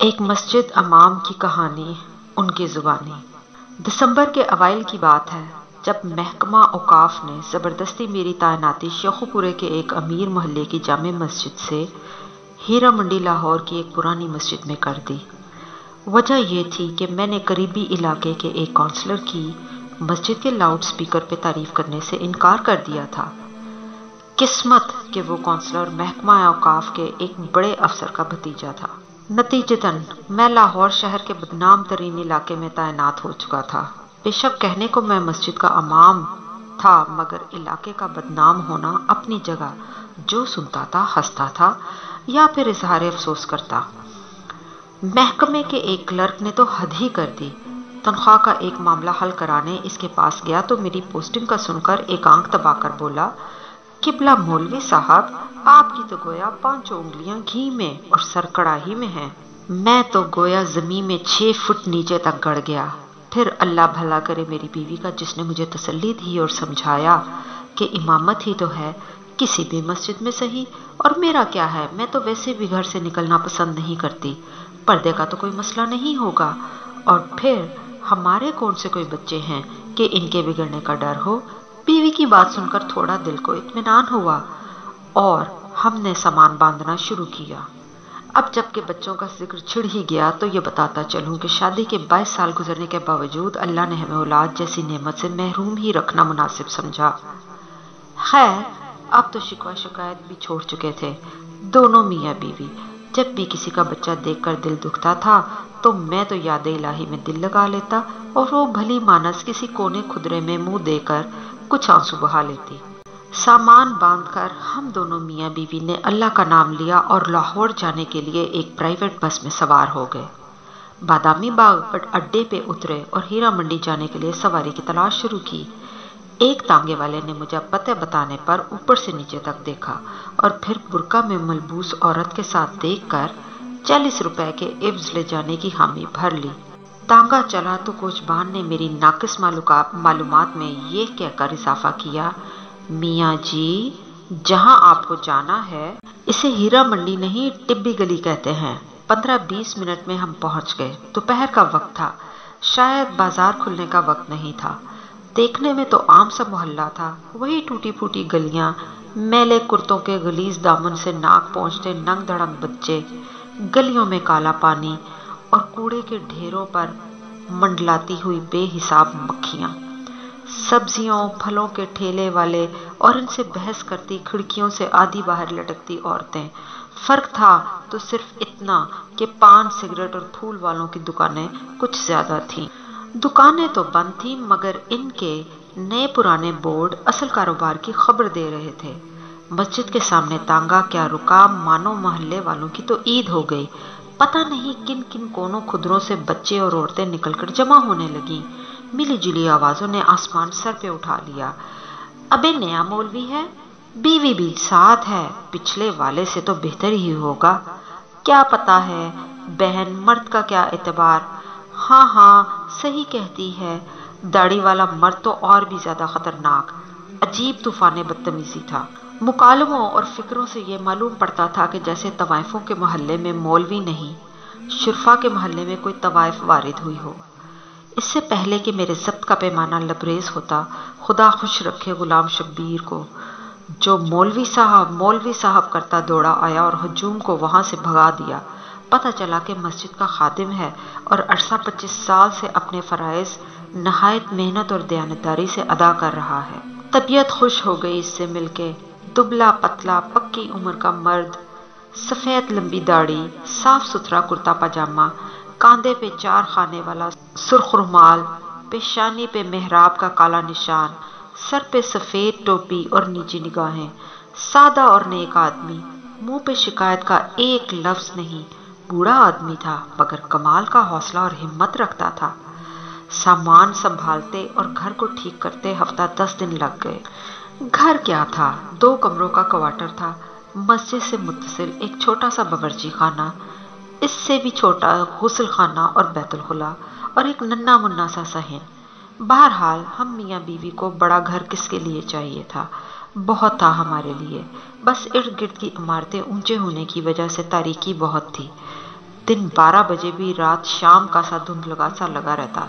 ایک مسجد امام کی کہانی، ان کی زبانی۔ دسمبر کے اوائل کی بات ہے جب محکمہ اوقاف نے زبردستی میری تعیناتی شیخو پورے کے ایک امیر محلے کی جامع مسجد سے ہیرا منڈی لاہور کی ایک پرانی مسجد میں کر دی۔ وجہ یہ تھی کہ میں نے قریبی علاقے کے ایک کونسلر کی مسجد کے لاؤڈ سپیکر پہ تعریف کرنے سے انکار کر دیا تھا۔ قسمت کہ وہ کونسلر محکمہ اوقاف کے ایک بڑے افسر کا بھتیجا تھا۔ نتیجتاً میں لاہور شہر کے بدنام ترین علاقے میں تعینات ہو چکا تھا۔ بے شک کہنے کو میں مسجد کا امام تھا، مگر علاقے کا بدنام ہونا اپنی جگہ، جو سنتا تھا ہنستا تھا یا پھر اظہار افسوس کرتا۔ محکمے کے ایک کلرک نے تو حد ہی کر دی۔ تنخواہ کا ایک معاملہ حل کرانے اس کے پاس گیا تو میری پوسٹنگ کا سن کر ایک آنکھ دبا کر بولا، قبلہ مولوی صاحب، آپ کی تو گویا 5 انگلیاں گھی میں اور سر کڑاہی میں ہیں۔ میں تو گویا زمین میں 6 فٹ نیچے تک گڑ گیا۔ پھر اللہ بھلا کرے میری بیوی کا، جس نے مجھے تسلی دی اور سمجھایا کہ امامت ہی تو ہے، کسی بھی مسجد میں صحیح، اور میرا کیا ہے، میں تو ویسے بھی گھر سے نکلنا پسند نہیں کرتی، پردے کا تو کوئی مسئلہ نہیں ہوگا، اور پھر ہمارے کون سے کوئی بچے ہیں کہ ان کے بگڑنے کا ڈر ہو۔ بیوی کی بات سن کر تھوڑا دل کو اطمینان ہوا اور ہم نے سامان باندھنا شروع کیا۔ اب جب کہ بچوں کا ذکر چھڑ ہی گیا تو یہ بتاتا چلوں کہ شادی کے 22 سال گزرنے کے باوجود اللہ نے ہمیں اولاد جیسی نعمت سے محروم ہی رکھنا مناسب سمجھا۔ خیر، اب تو شکوہ شکایت بھی چھوڑ چکے تھے دونوں میاں بیوی۔ جب بھی کسی کا بچہ دیکھ کر دل دکھتا تھا تو میں تو یاد الہی میں دل لگا لیتا اور وہ بھلی مانس کسی کونے خدرے میں منہ دے کر کچھ آنسو بہا لیتی۔ سامان باندھ کر ہم دونوں میاں بیوی نے اللہ کا نام لیا اور لاہور جانے کے لیے ایک پرائیویٹ بس میں سوار ہو گئے۔ بادامی باغ اڈے پہ اترے اور ہیرا منڈی جانے کے لیے سواری کی تلاش شروع کی۔ ایک تانگے والے نے مجھے پتہ بتانے پر اوپر سے نیچے تک دیکھا اور پھر برقع میں ملبوس عورت کے ساتھ دیکھ کر 40 روپے کے عوض لے جانے کی حامی بھر لی۔ تانگا چلا تو کوچبان نے میری ناقص معلومات میں یہ کہہ کر اضافہ کیا، میاں جی، جہاں آپ کو جانا ہے اسے ہیرا منڈی نہیں ٹبی گلی کہتے ہیں۔ 15-20 منٹ میں ہم پہنچ گئے۔ دوپہر کا وقت تھا، شاید بازار کھلنے کا وقت نہیں تھا۔ دیکھنے میں تو عام سا محلہ تھا، وہی ٹوٹی پھوٹی گلیاں، میلے کرتوں کے غلیظ دامن سے ناک پہنچتے ننگ دھڑنگ بچے، گلیوں میں کالا پانی اور کوڑے کے ڈھیروں پر منڈلاتی ہوئی بے حساب مکھیاں، سبزیوں پھلوں کے ٹھیلے والے اور ان سے بحث کرتی کھڑکیوں سے آدھی باہر لٹکتی عورتیں۔ فرق تھا تو صرف اتنا کہ پان سگریٹ اور پھول والوں کی دکانیں کچھ زیادہ تھیں۔ دکانیں تو بند تھیں مگر ان کے نئے پرانے بورڈ اصل کاروبار کی خبر دے رہے تھے۔ مسجد کے سامنے تانگا کیا رکا، مانو محلے والوں کی تو عید ہو گئی۔ پتہ نہیں کن کن کونوں خدروں سے بچے اور عورتیں نکل کر جمع ہونے لگیں۔ ملی جلی آوازوں نے آسمان سر پہ اٹھا لیا۔ ابے نیا مولوی ہے، بیوی بھی ساتھ ہے، پچھلے والے سے تو بہتر ہی ہوگا، کیا پتہ ہے بہن، مرد کا کیا اعتبار، ہاں ہاں صحیح کہتی ہے، داڑھی والا مرد تو اور بھی زیادہ خطرناک۔ عجیب طوفان بدتمیزی تھا۔ مکالموں اور فکروں سے یہ معلوم پڑتا تھا کہ جیسے طوائفوں کے محلے میں مولوی نہیں، شرفا کے محلے میں کوئی طوائف وارد ہوئی ہو۔ اس سے پہلے کہ میرے ضبط کا پیمانہ لبریز ہوتا، خدا خوش رکھے غلام شبیر کو، جو مولوی صاحب کرتا دوڑا آیا اور ہجوم کو وہاں سے بھگا دیا۔ پتہ چلا کہ مسجد کا خادم ہے اور عرصہ 25 سال سے اپنے فرائض نہایت محنت اور دیانتداری سے ادا کر رہا ہے۔ طبیعت خوش ہو گئی اس سے مل کے۔ دبلا پتلا پکی عمر کا مرد، سفید لمبی داڑھی، صاف ستھرا کرتا پاجامہ، کاندھے پہ 4 خانے والا سرخ رومال، پیشانی پہ محراب کا کالا نشان، سر پہ سفید ٹوپی اور نیچی نگاہیں، سادہ اور نیک آدمی، منہ پہ شکایت کا ایک لفظ نہیں۔ بوڑھا آدمی تھا مگر کمال کا حوصلہ اور ہمت رکھتا تھا۔ سامان سنبھالتے اور گھر کو ٹھیک کرتے ہفتہ 10 دن لگ گئے۔ گھر کیا تھا، 2 کمروں کا کوارٹر تھا، مسجد سے متصل ایک چھوٹا سا باورچی خانہ، اس سے بھی چھوٹا غسل خانہ اور بیت الخلا، اور ایک ننھا منا سا صحن۔ بہرحال ہم میاں بیوی کو بڑا گھر کس کے لیے چاہیے تھا، بہت تھا ہمارے لیے، بس ارد گرد کی عمارتیں اونچے ہونے کی وجہ سے تاریکی بہت تھی۔ دن 12 بجے بھی رات شام کا سا دھندلگا سا لگا رہتا۔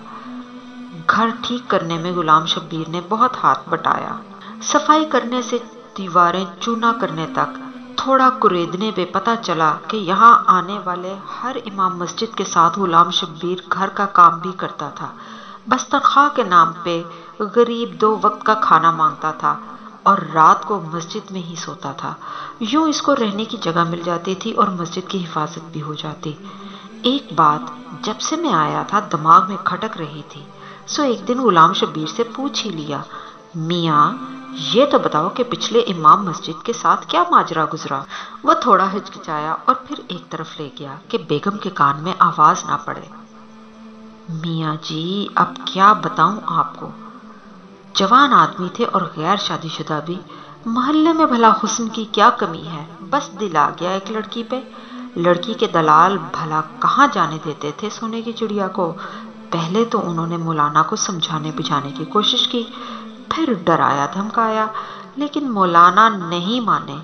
گھر ٹھیک کرنے میں غلام شبیر نے بہت ہاتھ بٹایا، صفائی کرنے سے دیواریں چونا کرنے تک۔ تھوڑا کریدنے پہ پتہ چلا کہ یہاں آنے والے ہر امام مسجد کے ساتھ غلام شبیر گھر کا کام بھی کرتا تھا۔ بس تنخواہ کے نام پہ غریب 2 وقت کا کھانا مانگتا تھا اور رات کو مسجد میں ہی سوتا تھا۔ یوں اس کو رہنے کی جگہ مل جاتی تھی اور مسجد کی حفاظت بھی ہو جاتی۔ ایک بات جب سے میں آیا تھا دماغ میں کھٹک رہی تھی، سو ایک دن غلام شبیر سے پوچھ ہی لیا، میاں یہ تو بتاؤ کہ پچھلے امام مسجد کے ساتھ کیا ماجرا گزرا؟ وہ تھوڑا ہچکچایا اور پھر ایک طرف لے گیا کہ بیگم کے کان میں آواز نہ پڑے۔ میاں جی اب کیا بتاؤں آپ کو، جوان آدمی تھے اور غیر شادی شدہ بھی، محلے میں بھلا حسن کی کیا کمی ہے، بس دل آ گیا ایک لڑکی پہ۔ لڑکی کے دلال بھلا کہاں جانے دیتے تھے سونے کی چڑیا کو؟ پہلے تو انہوں نے مولانا کو سمجھانے بجھانے کی کوشش کی، پھر ڈرایا دھمکایا، لیکن مولانا نہیں مانے۔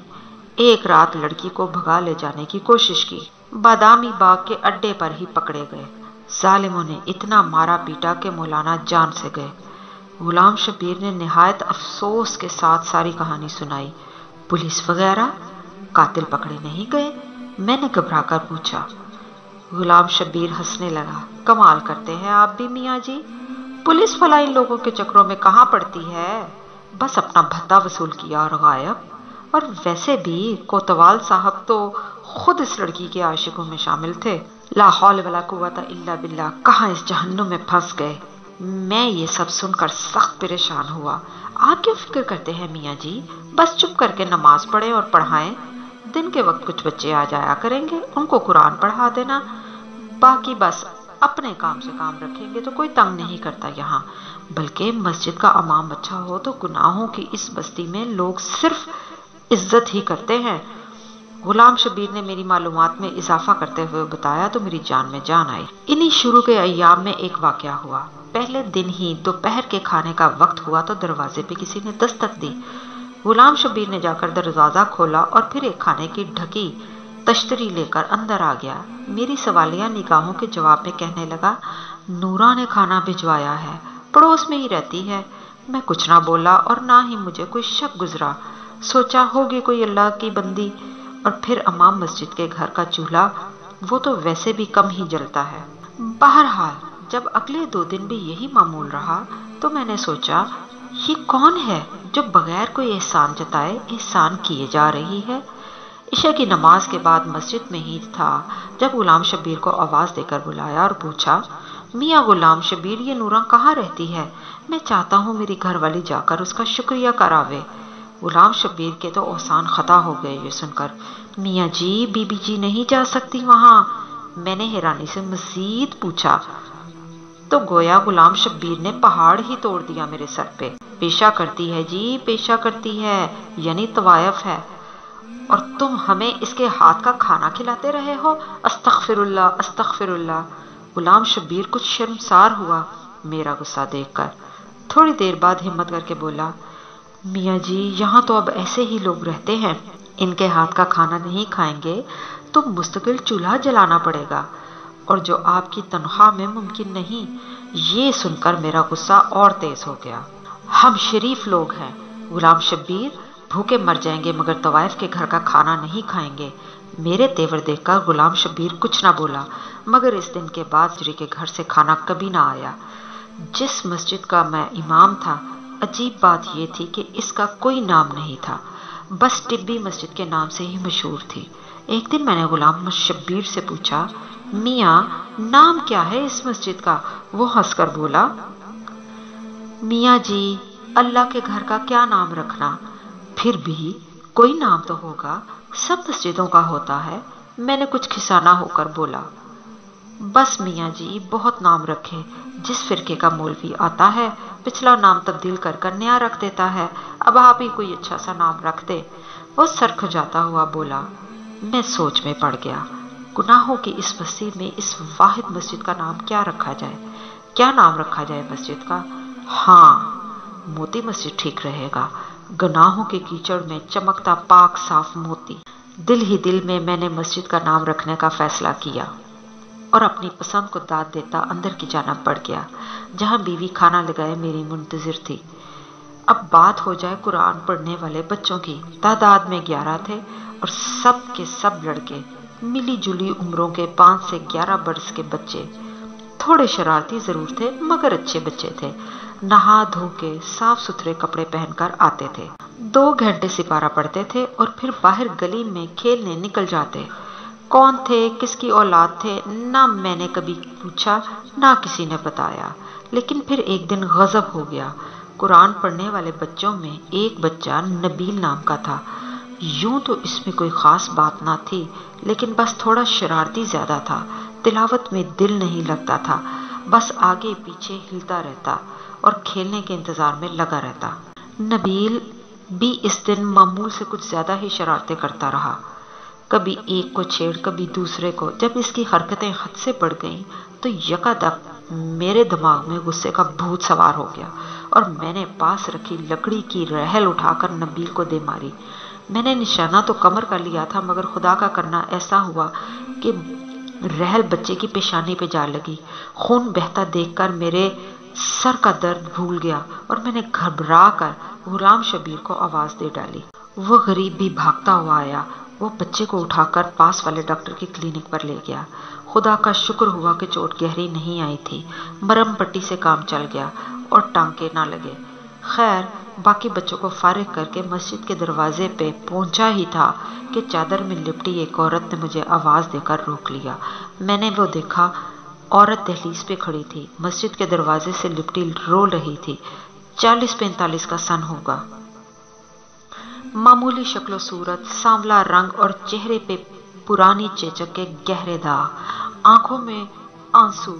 ایک رات لڑکی کو بھگا لے جانے کی کوشش کی، بادامی باغ کے اڈے پر ہی پکڑے گئے۔ ظالموں نے اتنا مارا پیٹا کہ مولانا جان سے گئے۔ غلام شبیر نے نہایت افسوس کے ساتھ ساری کہانی سنائی۔ پولیس وغیرہ؟ قاتل پکڑے نہیں گئے؟ میں نے گھبرا کر پوچھا۔ غلام شبیر ہنسنے لگا، کمال کرتے ہیں آپ بھی میاں جی، پولیس فلا ان لوگوں کے چکروں میں کہاں پڑتی ہے، بس اپنا بھتہ وصول کیا اور غائب۔ اور ویسے بھی کوتوال صاحب تو خود اس لڑکی کے عاشقوں میں شامل تھے۔ لا حول ولا قوت الا باللہ، کہاں اس جہنم میں پھنس گئے۔ میں یہ سب سن کر سخت پریشان ہوا۔ آپ کیوں فکر کرتے ہیں میاں جی، بس چپ کر کے نماز پڑھیں اور پڑھائیں۔ دن کے وقت کچھ بچے آ جایا کریں گے، ان کو قرآن پڑھا دینا، باقی بس اپنے کام سے کام رکھیں گے تو کوئی تنگ نہیں کرتا یہاں۔ بلکہ مسجد کا امام اچھا ہو تو گناہوں کی اس بستی میں لوگ صرف عزت ہی کرتے ہیں۔ غلام شبیر نے میری معلومات میں اضافہ کرتے ہوئے بتایا تو میری جان میں جان آئی۔ انہی شروع کے ایام میں ایک واقعہ ہوا۔ پہلے دن ہی دوپہر کے کھانے کا وقت ہوا تو دروازے پہ کسی نے دستک دی۔ غلام شبیر نے جا کر دروازہ کھولا اور پھر ایک کھانے کی ڈھکی تشتری لے کر اندر آ گیا۔ میری سوالیہ نگاہوں کے جواب میں کہنے لگا، نورا نے کھانا بھجوایا ہے، پڑوس میں ہی رہتی ہے۔ میں کچھ نہ بولا اور نہ ہی مجھے کوئی شک گزرا، سوچا ہوگی کوئی اللہ کی بندی۔ اور پھر امام مسجد کے گھر کا چولہا، وہ تو ویسے بھی کم ہی جلتا ہے۔ بہرحال جب اگلے 2 دن بھی یہی معمول رہا تو میں نے سوچا، یہ کون ہے جو بغیر کوئی احسان جتائے احسان کیے جا رہی ہے۔ عشاء کی نماز کے بعد مسجد میں ہی تھا جب غلام شبیر کو آواز دے کر بلایا اور پوچھا، میاں غلام شبیر یہ نورا کہاں رہتی ہے؟ میں چاہتا ہوں میری گھر والی جا کر اس کا شکریہ کراوے۔ غلام شبیر کے تو احسان خطا ہو گئے یہ سن کر۔ میاں جی بی بی جی نہیں جا سکتی وہاں؟ میں نے حیرانی سے مزید پوچھا تو گویا غلام شبیر نے پہاڑ ہی توڑ دیا میرے سر پہ۔ پیشہ کرتی ہے جی، پیشہ کرتی ہے، یعنی طوائف ہے، اور تم ہمیں اس کے ہاتھ کا کھانا کھلاتے رہے ہو۔ استغفر اللہ استغفر اللہ۔ غلام شبیر کچھ شرمسار ہوا میرا غصہ دیکھ کر۔ تھوڑی دیر بعد ہمت کر کے بولا، میاں جی یہاں تو اب ایسے ہی لوگ رہتے ہیں، ان کے ہاتھ کا کھانا نہیں کھائیں گے تو مستقل چولہا جلانا پڑے گا، اور جو آپ کی تنخواہ میں ممکن نہیں۔ یہ سن کر میرا غصہ اور تیز ہو گیا۔ ہم شریف لوگ ہیں غلام شبیر، بھوکے مر جائیں گے مگر طوائف کے گھر کا کھانا نہیں کھائیں گے۔ میرے تیور دیکھ کر غلام شبیر کچھ نہ بولا، مگر اس دن کے بعد جری کے گھر سے کھانا کبھی نہ آیا۔ جس مسجد کا میں امام تھا، عجیب بات یہ تھی کہ اس کا کوئی نام نہیں تھا، بس ٹبی مسجد کے نام سے ہی مشہور تھی۔ ایک دن میں نے غلام شبیر سے پوچھا، میاں نام کیا ہے اس مسجد کا؟ وہ ہنس کر بولا، میاں جی اللہ کے گھر کا کیا نام رکھنا، پھر بھی کوئی نام تو ہوگا، سب مسجدوں کا ہوتا ہے۔ میں نے کچھ کھسانا ہو کر بولا، بس میاں جی بہت نام رکھے، جس فرقے کا مولوی آتا ہے پچھلا نام تبدیل کر کر نیا رکھ دیتا ہے، اب آپ ہی کوئی اچھا سا نام رکھ دے۔ وہ سر کھجاتا ہوا بولا۔ میں سوچ میں پڑ گیا، گناہوں کی اس بستی میں اس واحد مسجد کا نام کیا رکھا جائے؟ کیا نام رکھا جائے مسجد کا؟ ہاں موتی مسجد ٹھیک رہے گا، گناہوں کے کیچڑ میں چمکتا پاک صاف موتی۔ دل ہی دل میں نے مسجد کا نام رکھنے کا فیصلہ کیا۔ اور اپنی پسند کو داد دیتا اندر کی جانب بڑھ گیا، جہاں بیوی کھانا لگائے میری منتظر تھی۔ اب بات ہو جائے قرآن پڑھنے والے بچوں کی۔ تعداد میں 11 تھے اور سب کے سب لڑکے، ملی جلی عمروں کے 5 سے 11 برس کے بچے۔ تھوڑے شرارتی ضرور تھے مگر اچھے بچے تھے، نہا دھو کے صاف ستھرے کپڑے پہن کر آتے تھے، 2 گھنٹے سپارہ پڑھتے تھے اور پھر باہر گلی میں کھیلنے نکل جاتے۔ کون تھے، کس کی اولاد تھے، نہ میں نے کبھی پوچھا نہ کسی نے بتایا۔ لیکن پھر ایک دن غضب ہو گیا۔ قرآن پڑھنے والے بچوں میں ایک بچہ نبیل نام کا تھا۔ یوں تو اس میں کوئی خاص بات نہ تھی، لیکن بس تھوڑا شرارتی زیادہ تھا۔ تلاوت میں دل نہیں لگتا تھا، بس آگے پیچھے ہلتا رہتا اور کھیلنے کے انتظار میں لگا رہتا۔ نبیل بھی اس دن معمول سے کچھ زیادہ ہی شرارتیں کرتا رہا، کبھی ایک کو چھیڑ کبھی دوسرے کو۔ جب اس کی حرکتیں حد سے بڑھ گئیں تو یکادک میرے دماغ میں غصے کا بھوت سوار ہو گیا اور میں نے پاس رکھی لکڑی کی رحل اٹھا کر نبیل کو دے ماری۔ میں نے نشانہ تو کمر کا لیا تھا مگر خدا کا کرنا ایسا ہوا کہ رحل بچے کی پیشانی پہ جا لگی۔ خون بہتا دیکھ کر میرے سر کا درد بھول گیا اور میں نے گھبرا کر غلام شبیر کو آواز دے ڈالی۔ وہ غریب بھی بھاگتا ہوا آیا۔ وہ بچے کو اٹھا کر پاس والے ڈاکٹر کی کلینک پر لے گیا۔ خدا کا شکر ہوا کہ چوٹ گہری نہیں آئی تھی، مرم پٹی سے کام چل گیا اور ٹانکے نہ لگے۔ خیر، باقی بچوں کو فارغ کر کے مسجد کے دروازے پہ پہنچا ہی تھا کہ چادر میں لپٹی ایک عورت نے مجھے آواز دے کر روک لیا۔ میں نے وہ دیکھا، عورت دہلیز پہ کھڑی تھی، مسجد کے دروازے سے لپٹی رو رہی تھی۔ 40-45 کا سن ہوگا، معمولی شکل و صورت، سانولا رنگ اور چہرے پہ پرانی چیچک کے گہرے داغ، آنکھوں میں آنسو،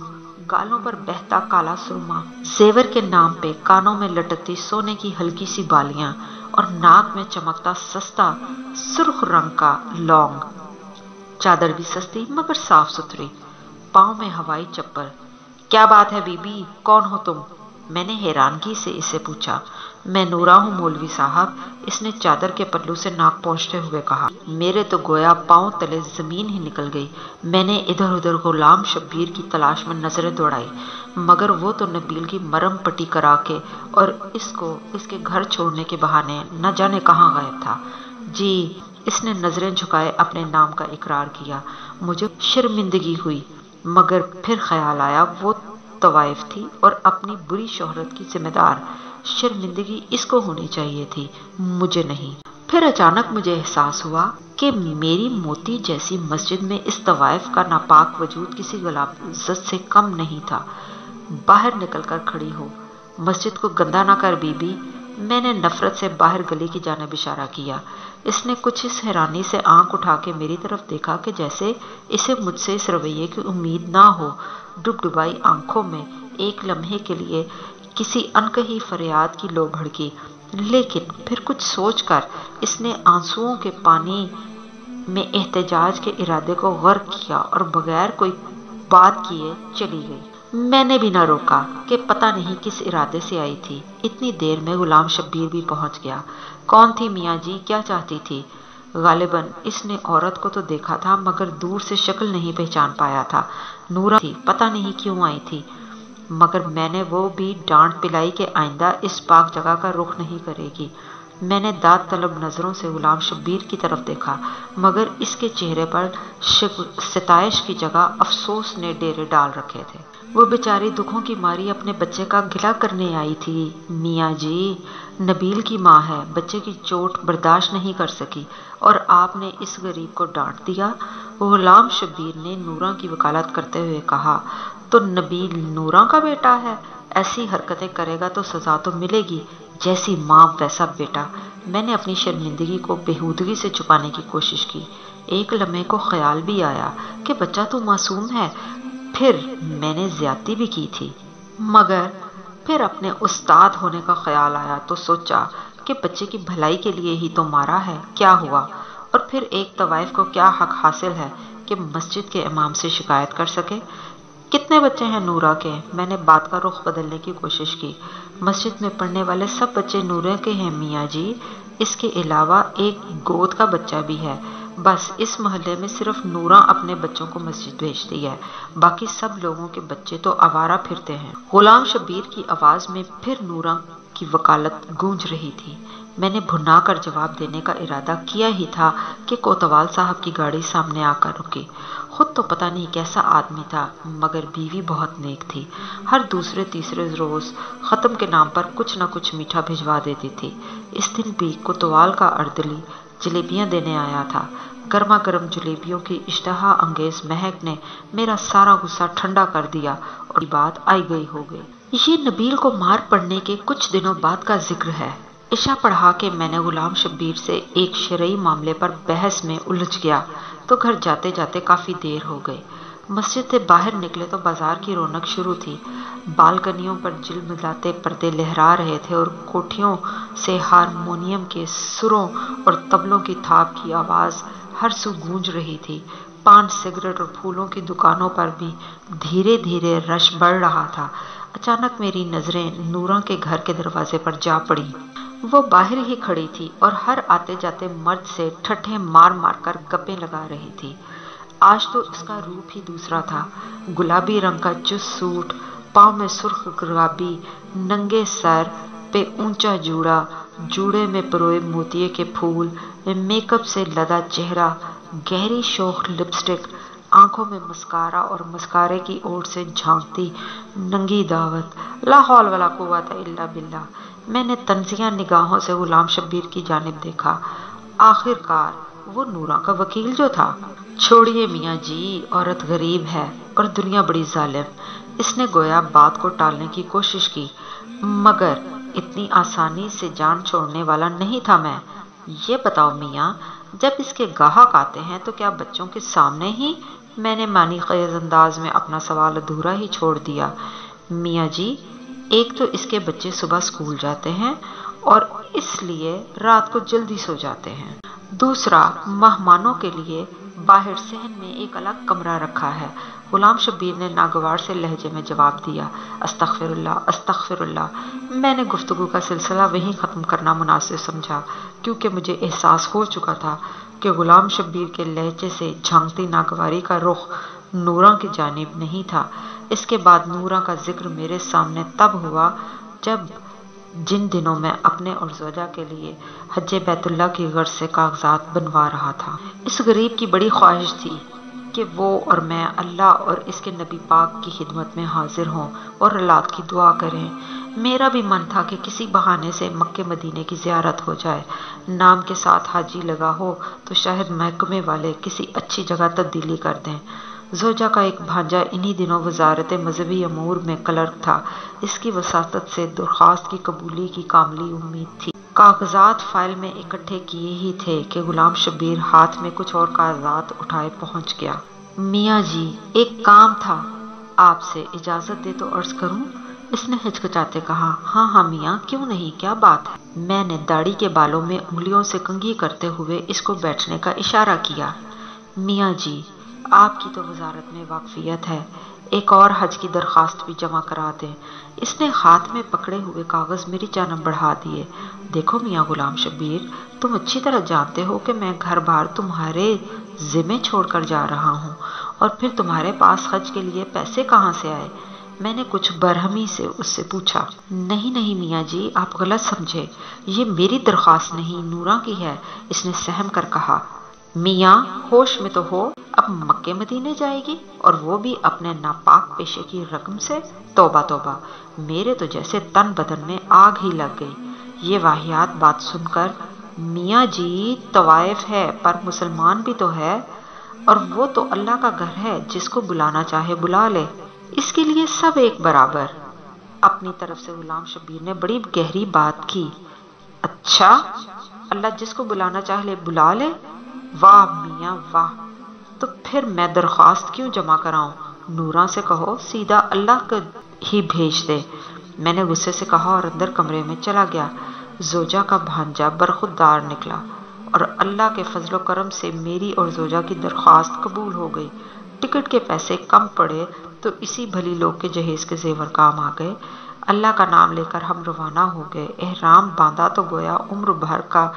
گالوں پر بہتا کالا سرما، زیور کے نام پہ کانوں میں لٹکتی سونے کی ہلکی سی بالیاں اور ناک میں چمکتا سستا سرخ رنگ کا لونگ۔ چادر بھی سستی مگر صاف ستھری، پاؤں میں ہوائی چپل۔ کیا بات ہے بی بی، کون ہو تم؟ میں نے حیرانگی سے اسے پوچھا۔ میں نورا ہوں مولوی صاحب، اس نے چادر کے پلو سے ناک پہنچتے ہوئے کہا۔ میرے تو گویا پاؤں تلے زمین ہی نکل گئی۔ میں نے ادھر ادھر غلام شبیر کی تلاش میں نظریں دوڑائی مگر وہ تو نبیل کی مرم پٹی کرا کے اور اس کو اس کے گھر چھوڑنے کے بہانے نہ جانے کہاں غائب تھا۔ جی، اس نے نظریں جھکائے اپنے نام کا اقرار کیا۔ مجھے شرمندگی ہوئی مگر پھر خیال آیا وہ طوائف تھی اور اپنی بری شہرت کی ذمہ دار۔ شرمندگی اس کو ہونی چاہیے تھی، مجھے نہیں۔ پھر اچانک مجھے احساس ہوا کہ میری موتی جیسی مسجد میں اس طوائف کا ناپاک وجود کسی غلاظت سے کم نہیں تھا۔ باہر نکل کر کھڑی ہو، مسجد کو گندا نہ کر بی بی۔ میں نے نفرت سے باہر گلی کی جانب اشارہ کیا۔ اس نے کچھ اس حیرانی سے آنکھ اٹھا کے میری طرف دیکھا کہ جیسے اسے مجھ سے اس رویے کی امید نہ ہو۔ ڈبڈبائی آنکھوں میں ایک لمحے کے لیے کسی انکہی فریاد کی لو بھڑکی، لیکن پھر کچھ سوچ کر اس نے آنسوؤں کے پانی میں احتجاج کے ارادے کو غرق کیا اور بغیر کوئی بات کیے چلی گئی۔ میں نے بھی نہ روکا کہ پتہ نہیں کس ارادے سے آئی تھی۔ اتنی دیر میں غلام شبیر بھی پہنچ گیا۔ کون تھی میاں جی، کیا چاہتی تھی؟ غالباً اس نے عورت کو تو دیکھا تھا مگر دور سے شکل نہیں پہچان پایا تھا۔ نورا تھی، پتہ نہیں کیوں آئی تھی، مگر میں نے وہ بھی ڈانٹ پلائی کہ آئندہ اس پاک جگہ کا رخ نہیں کرے گی۔ میں نے داد طلب نظروں سے غلام شبیر کی طرف دیکھا مگر اس کے چہرے پر ستائش کی جگہ افسوس نے ڈیرے ڈال رکھے تھے۔ وہ بیچاری دکھوں کی ماری اپنے بچے کا گلہ کرنے آئی تھی میاں جی، نبیل کی ماں ہے، بچے کی چوٹ برداشت نہیں کر سکی اور آپ نے اس غریب کو ڈانٹ دیا۔ غلام شبیر نے نورا کی وکالت کرتے ہوئے کہا، تو نبیل نورا کا بیٹا ہے، ایسی حرکتیں کرے گا تو سزا تو ملے گی، جیسی ماں ویسا بیٹا۔ میں نے اپنی شرمندگی کو بےہودگی سے چھپانے کی کوشش کی۔ ایک لمحے کو خیال بھی آیا کہ بچہ تو معصوم ہے، پھر میں نے زیادتی بھی کی تھی، مگر پھر اپنے استاد ہونے کا خیال آیا تو سوچا کہ بچے کی بھلائی کے لیے ہی تو مارا ہے، کیا ہوا؟ اور پھر ایک طوائف کو کیا حق حاصل ہے کہ مسجد کے امام سے شکایت کر سکے؟ کتنے بچے ہیں نورا کے؟ میں نے بات کا رخ بدلنے کی کوشش کی۔ مسجد میں پڑھنے والے سب بچے نورا کے ہیں میاں جی، اس کے علاوہ ایک گود کا بچہ بھی ہے، بس اس محلے میں صرف نورا اپنے بچوں کو مسجد بھیجتی ہے، باقی سب لوگوں کے بچے تو آوارہ پھرتے ہیں۔ غلام شبیر کی آواز میں پھر نورا کی وکالت گونج رہی تھی۔ میں نے بھنا کر جواب دینے کا ارادہ کیا ہی تھا کہ کوتوال صاحب کی گاڑی سامنے آ کر رکی۔ خود تو پتہ نہیں کیسا آدمی تھا، مگر بیوی بہت نیک تھی۔ ہر دوسرے تیسرے روز ختم کے نام پر کچھ نہ کچھ میٹھا بھجوا دیتی تھی۔ اس دن بھی کوتوال کا اردلی جلیبیاں دینے آیا تھا۔ گرما گرم جلیبیوں کی اشتہا انگیز مہک نے میرا سارا غصہ ٹھنڈا کر دیا اور بات آئی گئی ہو گئی۔ یہ نبیل کو مار پڑنے کے کچھ دنوں بعد کا ذکر ہے۔ عشاء پڑھا کے میں نے غلام شبیر سے ایک شرعی معاملے پر بحث میں الجھ گیا تو گھر جاتے جاتے کافی دیر ہو گئی۔ مسجد سے باہر نکلے تو بازار کی رونق شروع تھی۔ بالکنیوں پر جلملاتے پردے لہرا رہے تھے اور کوٹھیوں سے ہارمونیم کے سروں اور طبلوں کی تھاپ کی آواز ہر سو گونج رہی تھی۔ پان، سگریٹ اور پھولوں کی دکانوں پر بھی دھیرے دھیرے رش بڑھ رہا تھا۔ اچانک میری نظریں نورا کے گھر کے دروازے پر جا پڑی۔ وہ باہر ہی کھڑی تھی اور ہر آتے جاتے مرد سے ٹھٹھے مار مار کر گپیں لگا رہی تھی۔ آج تو اس کا روپ ہی دوسرا تھا۔ گلابی رنگ کا چست سوٹ، پاؤں میں سرخ گرابی، ننگے سر پہ اونچا جوڑا، جوڑے میں پروئے موتیے کے پھول، میک اپ سے لدا چہرہ، گہری شوخ لپسٹک، آنکھوں میں مسکارا اور مسکارے کی اوٹ سے جھانکتی ننگی دعوت۔ لا حول ولا قوت الا باللہ۔ میں نے طنزیہ نگاہوں سے غلام شبیر کی جانب دیکھا۔ آخر کار وہ نورا کا وکیل جو تھا۔ چھوڑیے میاں جی، عورت غریب ہے اور دنیا بڑی ظالم۔ اس نے گویا بات کو ٹالنے کی کوشش کی، مگر اتنی آسانی سے جان چھوڑنے والا نہیں تھا میں۔ یہ بتاؤ میاں، جب اس کے گاہک آتے ہیں تو کیا بچوں کے سامنے ہی؟ میں نے معنی خیز انداز میں اپنا سوال ادھورا ہی چھوڑ دیا۔ میاں جی، ایک تو اس کے بچے صبح اسکول جاتے ہیں اور اس لیے رات کو جلدی سو جاتے ہیں۔ دوسرا، مہمانوں کے لیے باہر صحن میں ایک الگ کمرہ رکھا ہے۔ غلام شبیر نے ناگوار سے لہجے میں جواب دیا، استغفر اللہ استغفر اللہ۔ میں نے گفتگو کا سلسلہ وہیں ختم کرنا مناسب سمجھا، کیونکہ مجھے احساس ہو چکا تھا کہ غلام شبیر کے لہجے سے جھانکتی ناگواری کا رخ نورا کی جانب نہیں تھا۔ اس کے بعد نورا کا ذکر میرے سامنے تب ہوا جب جن دنوں میں اپنے اور زوجہ کے لیے حج بیت اللہ کی غرض سے کاغذات بنوا رہا تھا۔ اس غریب کی بڑی خواہش تھی کہ وہ اور میں اللہ اور اس کے نبی پاک کی خدمت میں حاضر ہوں اور اولاد کی دعا کریں۔ میرا بھی من تھا کہ کسی بہانے سے مکے مدینے کی زیارت ہو جائے۔ نام کے ساتھ حاجی لگا ہو تو شاید محکمے والے کسی اچھی جگہ تبدیلی کر دیں۔ زوجہ کا ایک بھانجا انہی دنوں وزارت مذہبی امور میں کلرک تھا۔ اس کی وساطت سے درخواست کی قبولی کی کاملی امید تھی۔ کاغذات فائل میں اکٹھے کیے ہی تھے کہ غلام شبیر ہاتھ میں کچھ اور کاغذات اٹھائے پہنچ گیا۔ میاں جی، ایک کام تھا، آپ سے اجازت دے تو عرض کروں؟ اس نے ہچکچاتے کہا۔ ہاں ہاں میاں، کیوں نہیں، کیا بات ہے؟ میں نے داڑھی کے بالوں میں انگلیوں سے کنگھی کرتے ہوئے اس کو بیٹھنے کا اشارہ کیا۔ میاں جی، آپ کی تو وزارت میں واقفیت ہے، ایک اور حج کی درخواست بھی جمع کرا دیں۔ اس نے ہاتھ میں پکڑے ہوئے کاغذ میری جانب بڑھا دیے۔ دیکھو میاں غلام شبیر، تم اچھی طرح جانتے ہو کہ میں گھر بار تمہارے ذمے چھوڑ کر جا رہا ہوں، اور پھر تمہارے پاس حج کے لیے پیسے کہاں سے آئے؟ میں نے کچھ برہمی سے اس سے پوچھا۔ نہیں نہیں میاں جی، آپ غلط سمجھے، یہ میری درخواست نہیں، نورا کی ہے، اس نے سہم کر کہا۔ میاں، ہوش میں تو ہو، اب مکے مدینے جائے گی، اور وہ بھی اپنے ناپاک پیشے کی رقم سے؟ توبہ توبہ، میرے تو جیسے تن بدن میں آگ ہی لگ گئی۔ یہ واہیات بات سن کر، میاں جی طوائف ہے پر مسلمان بھی تو ہے، اور وہ تو اللہ کا گھر ہے، جس کو بلانا چاہے بلا لے، اس کے لیے سب ایک برابر۔ اپنی طرف سے غلام شبیر نے بڑی گہری بات کی۔ اچھا، اللہ جس کو بلانا چاہے بلا لے؟ واہ میاں واہ، تو پھر میں درخواست کیوں جمع کراؤں؟ نورا سے کہو سیدھا اللہ کو ہی بھیج دے، میں نے غصے سے کہا اور اندر کمرے میں چلا گیا۔ زوجہ کا بھانجا برخودار نکلا اور اللہ کے فضل و کرم سے میری اور زوجہ کی درخواست قبول ہو گئی۔ ٹکٹ کے پیسے کم پڑے تو اسی بھلی لوگ کے جہیز کے زیور کام آ گئے۔ اللہ کا نام لے کر ہم روانہ ہو گئے۔ احرام باندھا تو گویا عمر بھر کا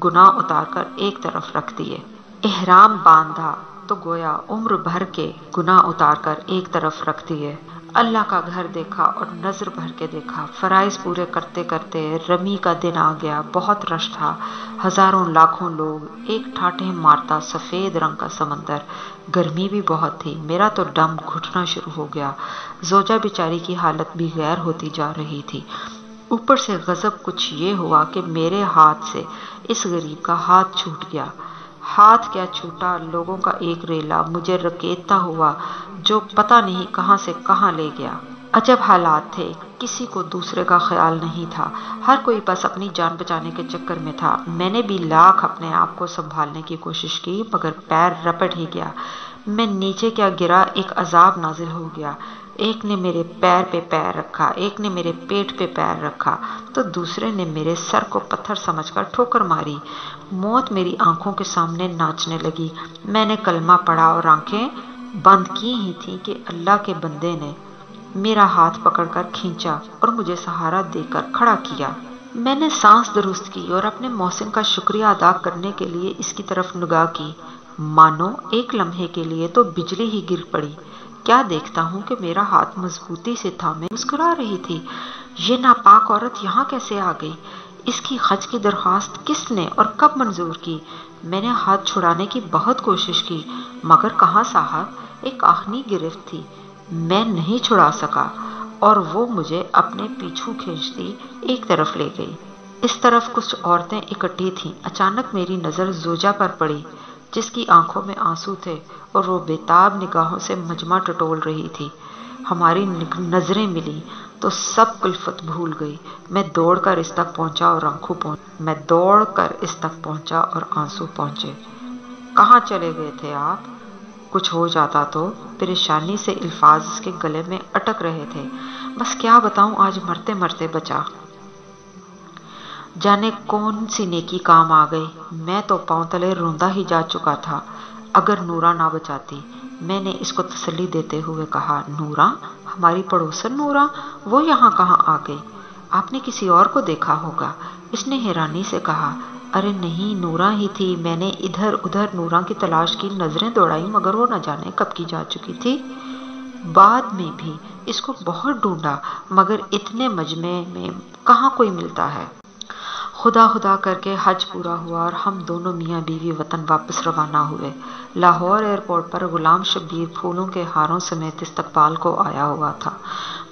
گناہ اتار کر ایک طرف رکھ دیے۔ احرام باندھا تو گویا عمر بھر کے گناہ اتار کر ایک طرف رکھ دیے۔ اللہ کا گھر دیکھا اور نظر بھر کے دیکھا۔ فرائض پورے کرتے کرتے رمی کا دن آ گیا۔ بہت رش تھا، ہزاروں لاکھوں لوگ، ایک ٹھاٹھے مارتا سفید رنگ کا سمندر، گرمی بھی بہت تھی۔ میرا تو دم گھٹنا شروع ہو گیا۔ زوجہ بیچاری کی حالت بھی غیر ہوتی جا رہی تھی۔ اوپر سے غضب کچھ یہ ہوا کہ میرے ہاتھ سے اس غریب کا ہاتھ چھوٹ گیا۔ ہاتھ کیا چھوٹا، لوگوں کا ایک ریلا مجھے رکیتا ہوا جو پتہ نہیں کہاں سے کہاں لے گیا۔ عجب حالات تھے، کسی کو دوسرے کا خیال نہیں تھا، ہر کوئی بس اپنی جان بچانے کے چکر میں تھا۔ میں نے بھی لاکھ اپنے آپ کو سنبھالنے کی کوشش کی مگر پیر رپٹ ہی گیا۔ میں نیچے کیا گرا، ایک عذاب نازل ہو گیا۔ ایک نے میرے پیر پہ پیر رکھا، ایک نے میرے پیٹ پہ پیر رکھا تو دوسرے نے میرے سر کو پتھر سمجھ کر ٹھوکر ماری۔ موت میری آنکھوں کے سامنے ناچنے لگی۔ میں نے کلمہ پڑھا اور آنکھیں بند کی ہی تھی کہ اللہ کے بندے نے میرا ہاتھ پکڑ کر کھینچا اور مجھے سہارا دے کر کھڑا کیا۔ میں نے سانس درست کی اور اپنے محسن کا شکریہ ادا کرنے کے لیے اس کی طرف نگاہ کی۔ مانو ایک لمحے کے لیے تو بجلی ہی گر پڑی۔ کیا دیکھتا ہوں کہ میرا ہاتھ مضبوطی سے تھامے مسکرا رہی تھی۔ یہ ناپاک عورت یہاں کیسے آ گئی؟ اس کی خرچ کی درخواست کس نے اور کب منظور کی؟ میں نے ہاتھ چھڑانے کی بہت کوشش کی مگر کہاں صاحب، ایک آہنی گرفت تھی، میں نہیں چھڑا سکا اور وہ مجھے اپنے پیچھو کھینچتی ایک طرف لے گئی۔ اس طرف کچھ عورتیں اکٹھی تھیں۔ اچانک میری نظر زوجہ پر پڑی جس کی آنکھوں میں آنسو تھے اور وہ بےتاب نگاہوں سے مجمع ٹٹول رہی تھی۔ ہماری نظریں ملی تو سب کلفت بھول گئی۔ میں دوڑ کر اس تک پہنچا اور آنسو پہنچے۔ کہاں چلے گئے تھے آپ؟ کچھ ہو جاتا تو؟ پریشانی سے الفاظ اس کے گلے میں اٹک رہے تھے۔ بس کیا بتاؤں، آج مرتے مرتے بچا۔ جانے کون سی نیکی کام آ گئی، میں تو پاؤں تلے روندا ہی جا چکا تھا۔ اگر نورا نہ بچاتی، میں نے اس کو تسلی دیتے ہوئے کہا۔ نورا؟ ہماری پڑوسن نورا؟ وہ یہاں کہاں آ گئی؟ آپ نے کسی اور کو دیکھا ہوگا، اس نے حیرانی سے کہا۔ ارے نہیں، نورا ہی تھی۔ میں نے ادھر ادھر نورا کی تلاش کی، نظریں دوڑائی مگر وہ نہ جانے کب کی جا چکی تھی۔ بعد میں بھی اس کو بہت ڈھونڈا مگر اتنے مجمع میں کہاں کوئی ملتا ہے۔ خدا خدا کر کے حج پورا ہوا اور ہم دونوں میاں بیوی وطن واپس روانہ ہوئے۔ لاہور ایئرپورٹ پر غلام شبیر پھولوں کے ہاروں سمیت استقبال کو آیا ہوا تھا۔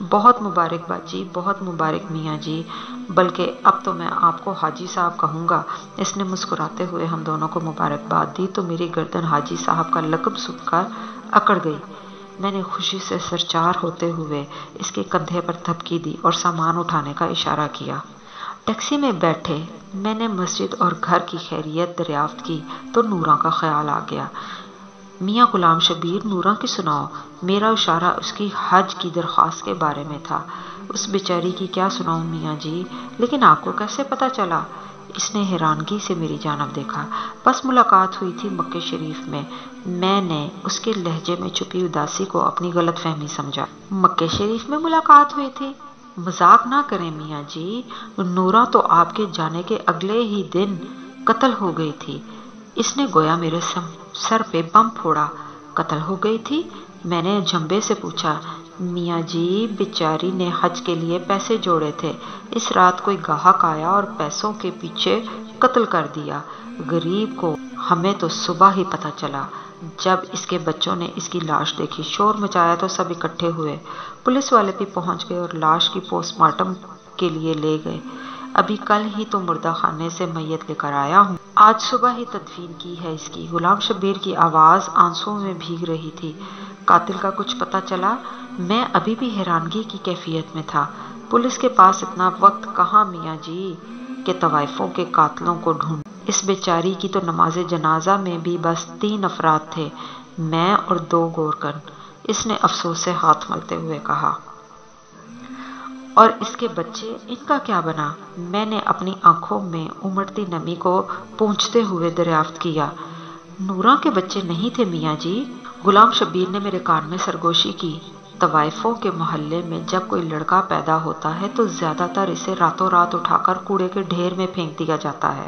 بہت مبارک باجی، بہت مبارک میاں جی، بلکہ اب تو میں آپ کو حاجی صاحب کہوں گا۔ اس نے مسکراتے ہوئے ہم دونوں کو مبارکباد دی تو میری گردن حاجی صاحب کا لقب سن کر اکڑ گئی۔ میں نے خوشی سے سرچار ہوتے ہوئے اس کے کندھے پر تھپکی دی اور سامان اٹھانے کا اشارہ کیا۔ ٹیکسی میں بیٹھے میں نے مسجد اور گھر کی خیریت دریافت کی تو نورا کا خیال آ گیا۔ میاں غلام شبیر، نورا کی سناؤ۔ میرا اشارہ اس کی حج کی درخواست کے بارے میں تھا۔ اس بیچاری کی کیا سناؤں میاں جی، لیکن آپ کو کیسے پتا چلا؟ اس نے حیرانگی سے میری جانب دیکھا۔ بس ملاقات ہوئی تھی مکے شریف میں۔ میں نے اس کے لہجے میں چھپی اداسی کو اپنی غلط فہمی سمجھا۔ مکے شریف میں ملاقات ہوئی تھی؟ مذاق نہ کریں میاں جی، نورا تو آپ کے جانے کے اگلے ہی دن قتل ہو گئی تھی۔ اس نے گویا میرے سر پہ بم پھوڑا۔ قتل ہو گئی تھی؟ میں نے جھمبے سے پوچھا۔ میاں جی، بیچاری نے حج کے لیے پیسے جوڑے تھے، اس رات کوئی گاہک آیا اور پیسوں کے پیچھے قتل کر دیا۔ غریب کو ہمیں تو صبح ہی پتہ چلا۔ جب اس کے بچوں نے اس کی لاش دیکھی، شور مچایا تو سب اکٹھے ہوئے۔ پولیس والے بھی پہنچ گئے اور لاش کی پوسٹ مارٹم کے لیے لے گئے۔ ابھی کل ہی تو مردہ خانے سے میت لے کر آیا ہوں، آج صبح ہی تدفین کی ہے اس کی۔ غلام شبیر کی آواز آنسوؤں میں بھیگ رہی تھی۔ قاتل کا کچھ پتہ چلا؟ میں ابھی بھی حیرانگی کی کیفیت میں تھا۔ پولیس کے پاس اتنا وقت کہاں میاں جی کہ طوائفوں کے قاتلوں کو ڈھونڈ۔ اس بیچاری کی تو نماز جنازہ میں بھی بس 3 افراد تھے، میں اور 2 گورکن، اس نے افسوس سے ہاتھ ملتے ہوئے کہا۔ اور اس کے بچے، ان کا کیا بنا؟ میں نے اپنی آنکھوں میں امڑتی نمی کو پونچھتے ہوئے دریافت کیا۔ نورا کے بچے نہیں تھے میاں جی، غلام شبیر نے میرے کان میں سرگوشی کی۔ طوائفوں کے محلے میں جب کوئی لڑکا پیدا ہوتا ہے تو زیادہ تر اسے راتوں رات اٹھا کر کوڑے کے ڈھیر میں پھینک دیا جاتا ہے۔